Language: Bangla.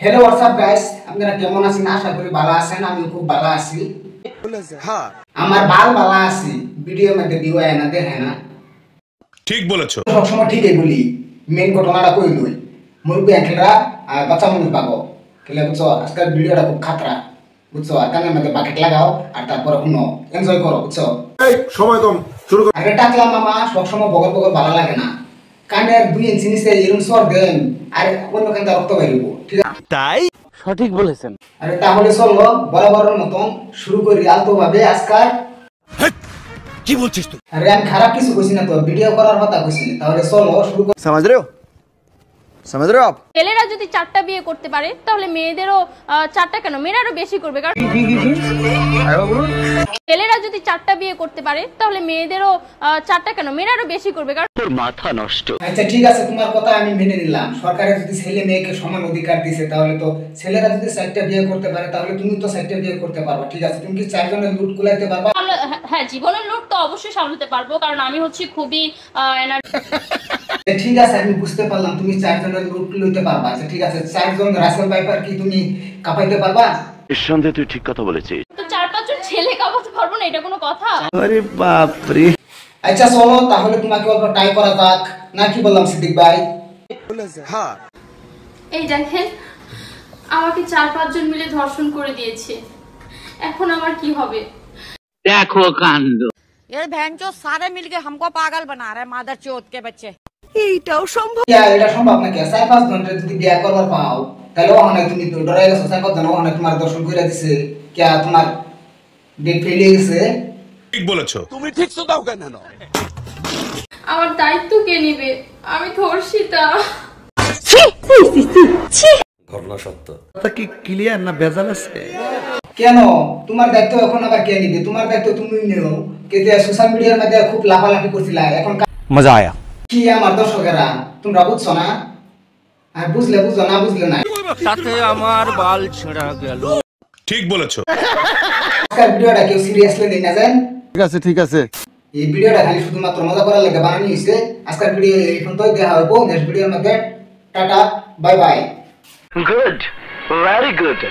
হ্যালো হোয়াটসঅ্যাপ গাইস, আপনারা কেমন আছেন? আশা করি ভালো আছেন। আমি খুব ভালো আছি। হ্যাঁ, আমার ভালো আছি। ভিডিওর মধ্যে ভিউ হয় না, দেখে না। ঠিক বলেছো। সবসময় ঠিকই বলি, মেন ঘটনাটা কই লই। মুরব্বী আঙ্কেলরা আর বাচ্চা মানুষ পাবো কেলে বুঝছো? আজকের ভিডিওটা খুব খাতরা বুঝছো? আর কানের মধ্যে বাকেট লাগাও আর তারপরে শুনো, এনজয় করো বুঝছো? এই সময় কম, শুরু করো। আরে টাকলা মামা সবসময় বগর বগর ভালো লাগে না। কানের 2 ইঞ্চি নিচে এরকম সর দেন আর অন্য কানটা রক্ত বেরিয়ে ঠিক আছে? তাই সঠিক বলেছেন। আরে তাহলে চলো বরাবরের মতন শুরু করি আলতো ভাবে আজকাল। কি বলছিস তুই? আরে আমি খারাপ কিছু কইছি না তো, ভিডিও করার কথা কইছি। তাহলে চলো শুরু করি। समझ रहे हो आप? ছেলেরা যদি 4টা বিয়ে করতে পারে তাহলে মেয়েদেরও 4টা কেন, মেয়েরাও বেশি করবে। কারণ ছেলেরা যদি 4টা বিয়ে করতে পারে তাহলে মেয়েদেরও 4টা কেন, মেয়েরাও বেশি করবে। কারণ তোর মাথা নষ্ট। আচ্ছা ঠিক আছে, তোমার কথা আমি মেনে নিলাম। সরকারের যদি ছেলে মেয়েকে সমান অধিকার দিয়েছে তাহলে তো ছেলেরা যদি 4টা বিয়ে করতে পারে তাহলে তুমি তো 4টা বিয়ে করতে পারবা। ঠিক আছে, তুমি কি 4 জনের লুট কুলাইতে পারবা? হ্যাঁ, জীবনের লুট তো অবশ্যই সামলাতে পারবো, কারণ আমি হচ্ছে খুবই ঠিক আছে, আমি বুঝতে পারলাম তুমি 4 জনের লুট লইতে পারবা। আচ্ছা ঠিক আছে, 4 জন রাসেল ভাইপার কি তুমি কাপাইতে পারবা? নিঃসন্দেহে তুই ঠিক কথা বলেছিস। তো 4-5 জন ছেলে কামাতে পারবো না, এটা কোনো কথা? अरे बाप रे। আচ্ছা চলো তাহলে তোমাকে অল্প ট্রাই করা যাক, না কি বললাম সিদ্দিক ভাই? হ্যাঁ, এই দেখেন, আমাকে 4-5 জন মিলে ধর্ষণ করে দিয়েছে। এখন আমার কি হবে? দেখো কাণ্ড। ये भैंचो सारे मिलके हमको पागल बना रहे हैं, मादर चोद के बच्चे। এটা সম্ভব নাকি? 4-5 ঘন্টা যদি বিয়া করবার পাও তাহলে ওখানে তুমি তো ডরাই গেছো। 4-5 জন ওখানে তোমার দর্শন করে দিছে, কে তোমার ডেট ফেলে গেছে। ঠিক বলেছো। আমার দায়িত্ব কে নিবে? আমি ধর্ষিতা। তা কি ক্লিয়ার না ভেজাল আছে? কেন তোমার দায়িত্ব এখন আবার কে নিবে? তোমার দায়িত্ব তুমি নিও। কেতে সোশ্যাল মিডিয়ার মধ্যে খুব লাফালাফি করছিলা, এখন মজা আয়া। কি আমার দর্শকেরা তোমরা বুঝছো না? আর বুঝলে বুঝো, না বুঝলে না। সাথে আমার বাল ছেঁড়া গেল। ঠিক বলেছো। আজকের ভিডিওটা কেউ সিরিয়াসলি নেই না জান। ঠিক আছে। এই ভিডিওটা খালি শুধুমাত্র মজা করার লাগে বানানো হয়েছে। আজকের ভিডিও এই পর্যন্তই, দেখা হবে নেক্সট ভিডিওর মধ্যে। Tata, bye bye. Good, very good.